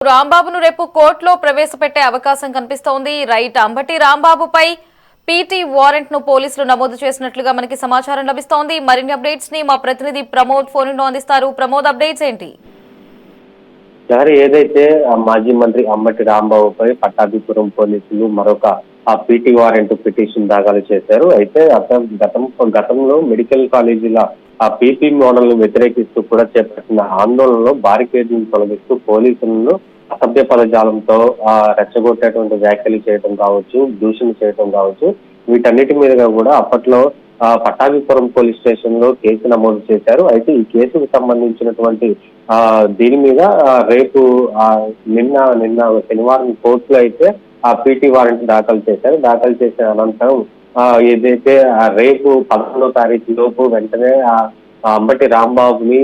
రాంబాబును రేపు కోర్టులో ప్రవేశపెట్టే అవకాశం కనిపిస్తోంది. రైట్, అంబటి రాంబాబుపై పీటీ వారెంట్ ను పోలీసులు నమోదు చేసినట్లుగా మనకి సమాచారం లభిస్తోంది. మరిన్ని అప్డేట్స్ ని మా ప్రతినిధి ప్రమోద్ ఫోన్ లో అందిస్తారు. ప్రమోద్, అప్డేట్స్ ఏంటి? ఏదైతే మాజీ మంత్రి అంబటి రాంబాబుపై పట్టాభిపురం పోలీసులు మరొక పీటీ వారెంట్ పిటిషన్ దాఖలు చేశారు. అయితే గతంలో మెడికల్ కాలేజీల పీపీ మోడల్ ను వ్యతిరేకిస్తూ కూడా చేపట్టిన ఆందోళనలో బారికేడ్లను తొలగిస్తూ పోలీసులను అసభ్య పదజాలంతో రెచ్చగొట్టేటువంటి వ్యాఖ్యలు చేయడం కావచ్చు, దూషణ చేయడం కావచ్చు, వీటన్నిటి మీదుగా కూడా అప్పట్లో పట్టాభిపురం పోలీస్ స్టేషన్ లో కేసు నమోదు చేశారు. అయితే ఈ కేసుకు సంబంధించినటువంటి దీని మీద రేపు నిన్న శనివారం కోర్టులో అయితే పీటీ వారెంట్ దాఖలు చేశారు. దాఖలు చేసిన అనంతరం ఏదైతే రేపు 11వ తారీఖు లోపు వెంటనే అంబటి రాంబాబుని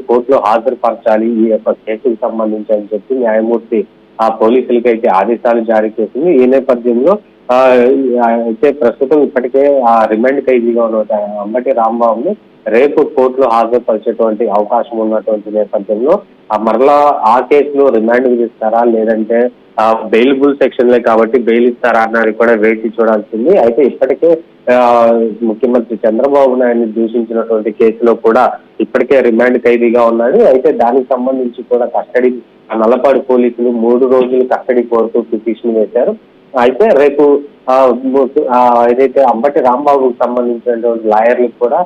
కోర్టులో హాజరుపరచాలి ఈ యొక్క కేసుకు సంబంధించి అని చెప్పి న్యాయమూర్తి పోలీసులకైతే ఆదేశాలు జారీ చేసింది. ఈ నేపథ్యంలో అయితే ప్రస్తుతం ఇప్పటికే రిమాండ్ ఖైదీగా ఉన్న అంబటి రాంబాబుని రేపు కోర్టులో హాజరుపరిచేటువంటి అవకాశం ఉన్నటువంటి నేపథ్యంలో మరలా ఆ కేసులో రిమాండ్ విధిస్తారా లేదంటే బెయిలబుల్ సెక్షన్లే కాబట్టి బెయిల్ ఇస్తారా అన్నది కూడా వేచి చూడాల్సింది. అయితే ఇప్పటికే ముఖ్యమంత్రి చంద్రబాబు నాయుడిని దూషించినటువంటి కేసులో కూడా ఇప్పటికే రిమాండ్ ఖైదీగా ఉన్నాడు. అయితే దానికి సంబంధించి కూడా కస్టడీ నల్లపాడు పోలీసులు 3 రోజులు కస్టడీ కోరుతూ పిటిషన్ వేశారు. అయితే రేపు ఏదైతే అంబటి రాంబాబుకు సంబంధించినటువంటి లాయర్లకు కూడా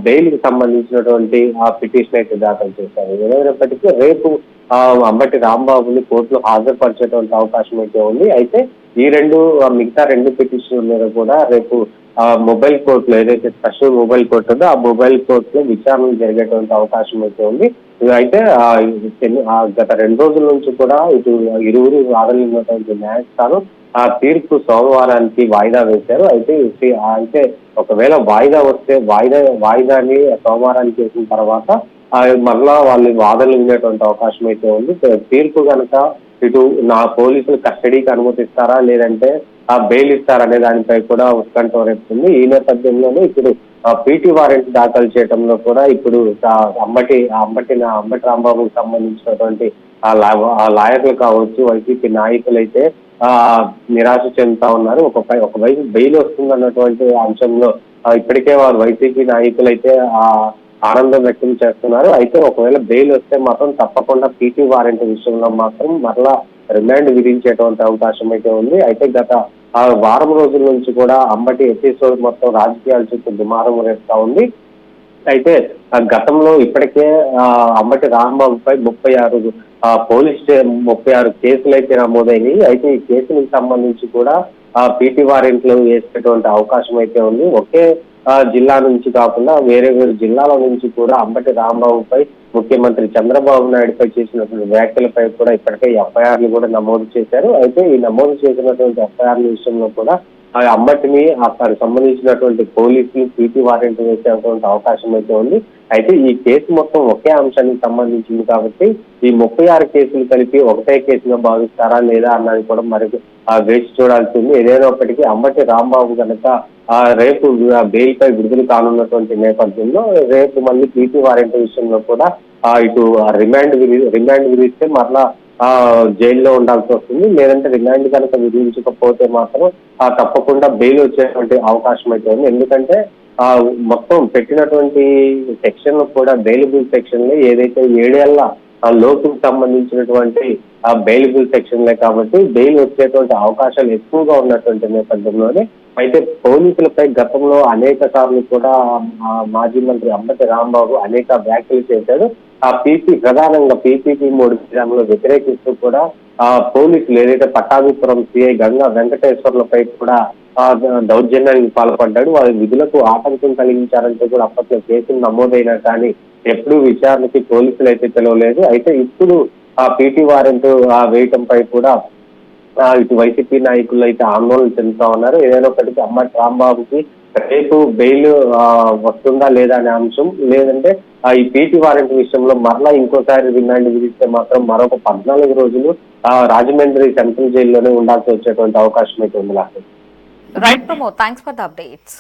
బెయిల్ కి సంబంధించినటువంటి పిటిషన్ అయితే దాఖలు చేశారు. ఏదైనప్పటికీ రేపు అంబటి రాంబాబుని కోర్టులో హాజరుపరిచేటువంటి అవకాశం అయితే ఉంది. అయితే ఈ మిగతా రెండు పిటిషన్ల మీద కూడా రేపు మొబైల్ కోర్టులో ఏదైతే స్పెషల్ మొబైల్ కోర్టు ఉందో ఆ మొబైల్ కోర్టులో విచారణ జరిగేటువంటి అవకాశం అయితే ఉంది. అయితే గత 2 రోజుల నుంచి కూడా ఇటు ఇరువురు వాదనటువంటి న్యాయస్థానం తీర్పు సోమవారానికి వాయిదా వేశారు. అయితే ఒకవేళ వాయిదా వస్తే వాయిదాని సోమవారానికి వేసిన తర్వాత మరలా వాళ్ళు వాదనలు వినేటువంటి అవకాశం అయితే ఉంది. తీర్పు కనుక ఇటు పోలీసులు కస్టడీకి అనుమతిస్తారా లేదంటే బెయిల్ ఇస్తారా అనే దానిపై కూడా ఉత్కంఠ రేపుతుంది. ఈ నేపథ్యంలోనే ఇప్పుడు పీటీ వారెంట్ దాఖలు చేయడంలో కూడా ఇప్పుడు అంబటి రాంబాబుకు సంబంధించినటువంటి ఆ లాయర్లు కావచ్చు, వైసీపీ నాయకులు అయితే నిరాశ చెందుతా ఉన్నారు. ఒకవైపు బెయిల్ వస్తుందన్నటువంటి అంశంలో ఇప్పటికే వారు వైసీపీ నాయకులు అయితే ఆనందం వ్యక్తం చేస్తున్నారు. అయితే ఒకవేళ బెయిల్ వస్తే మాత్రం తప్పకుండా పీటీ వారెంట్ విషయంలో మాత్రం మరలా రిమాండ్ విధించేటువంటి అవకాశం అయితే ఉంది. అయితే గత వారం రోజుల నుంచి కూడా అంబటి ఎపిసోడ్ మొత్తం రాజకీయాల చుట్టూ దుమారం రేపుతా ఉంది. అయితే గతంలో ఇప్పటికే అంబటి రాంబాబుపై 36 కేసులు అయితే నమోదైనవి. అయితే ఈ కేసులకు సంబంధించి కూడా పీటీ వారెంట్లు వేసేటువంటి అవకాశం అయితే ఉంది. ఒకే జిల్లా నుంచి కాకుండా వేరే జిల్లాల నుంచి కూడా అంబటి రాంబాబుపై ముఖ్యమంత్రి చంద్రబాబు నాయుడుపై చేసినటువంటి వ్యాఖ్యలపై కూడా ఇప్పటికే ఎఫ్ఐఆర్లు కూడా నమోదు చేశారు. అయితే ఈ నమోదు చేసినటువంటి ఎఫ్ఐఆర్ల విషయంలో కూడా అంబటిని అక్కడికి సంబంధించినటువంటి పోలీసులు పీటీ వారెంట్ వేసేటువంటి అవకాశం అయితే ఉంది. అయితే ఈ కేసు మొత్తం ఒకే అంశానికి సంబంధించింది కాబట్టి ఈ 36 కేసులు కలిపి ఒకటే కేసుగా భావిస్తారా లేదా అన్నది కూడా మరి వేచి చూడాల్సింది. ఏదైనప్పటికీ అంబటి రాంబాబు కనుక రేపు బెయిల్ పై విడుదల కానున్నటువంటి నేపథ్యంలో రేపు మళ్ళీ పీటీ వారెంట్ విషయంలో కూడా ఇటు రిమాండ్ విధిస్తే మరలా జైల్లో ఉండాల్సి వస్తుంది. లేదంటే రిమాండ్ కనుక విధించకపోతే మాత్రం తప్పకుండా బెయిల్ వచ్చేటువంటి అవకాశం అయితే ఉంది. ఎందుకంటే మొత్తం పెట్టినటువంటి సెక్షన్ కూడా బెయిలబుల్ సెక్షన్లే ఏదైతే 7 ఏళ్ల లోపుకు సంబంధించినటువంటి బెయిలబుల్ సెక్షన్లే కాబట్టి బెయిల్ వచ్చేటువంటి అవకాశాలు ఎక్కువగా ఉన్నటువంటి నేపథ్యంలోనే అయితే పోలీసులపై గతంలో అనేక సార్లు కూడా మాజీ మంత్రి అంబటి రాంబాబు అనేక వ్యాఖ్యలు చేశాడు. ప్రధానంగా పీపీపీ 3 విధానంలో వ్యతిరేకిస్తూ కూడా పోలీసులు ఏదైతే పట్టాభిపురం సిఐ గంగా వెంకటేశ్వర్లపై కూడా దౌర్జన్యానికి పాల్పడ్డాడు. వారి విధులకు ఆటంకం కలిగించారంటే కూడా అప్పట్లో కేసులు నమోదైనా కానీ ఎప్పుడూ విచారణకి పోలీసులు అయితే పిలవలేదు. అయితే ఇప్పుడు పీటీ వారెంట్ వేయటంపై కూడా ఇటు వైసీపీ నాయకులు అయితే ఆందోళన చెందుతా ఉన్నారు. ఏదైనప్పటికీ అంబటి రాంబాబుకి రేపు బెయిల్ వస్తుందా లేదా అనే అంశం, లేదంటే ఈ పీటీ వారెంట్ విషయంలో మరలా ఇంకోసారి రిమాండ్ విధిస్తే మాత్రం మరొక 14 రోజులు రాజమండ్రి సెంట్రల్ జైల్లోనే ఉండాల్సి వచ్చేటువంటి అవకాశం అయితే ఉంది. Right Pramod, thanks for the updates.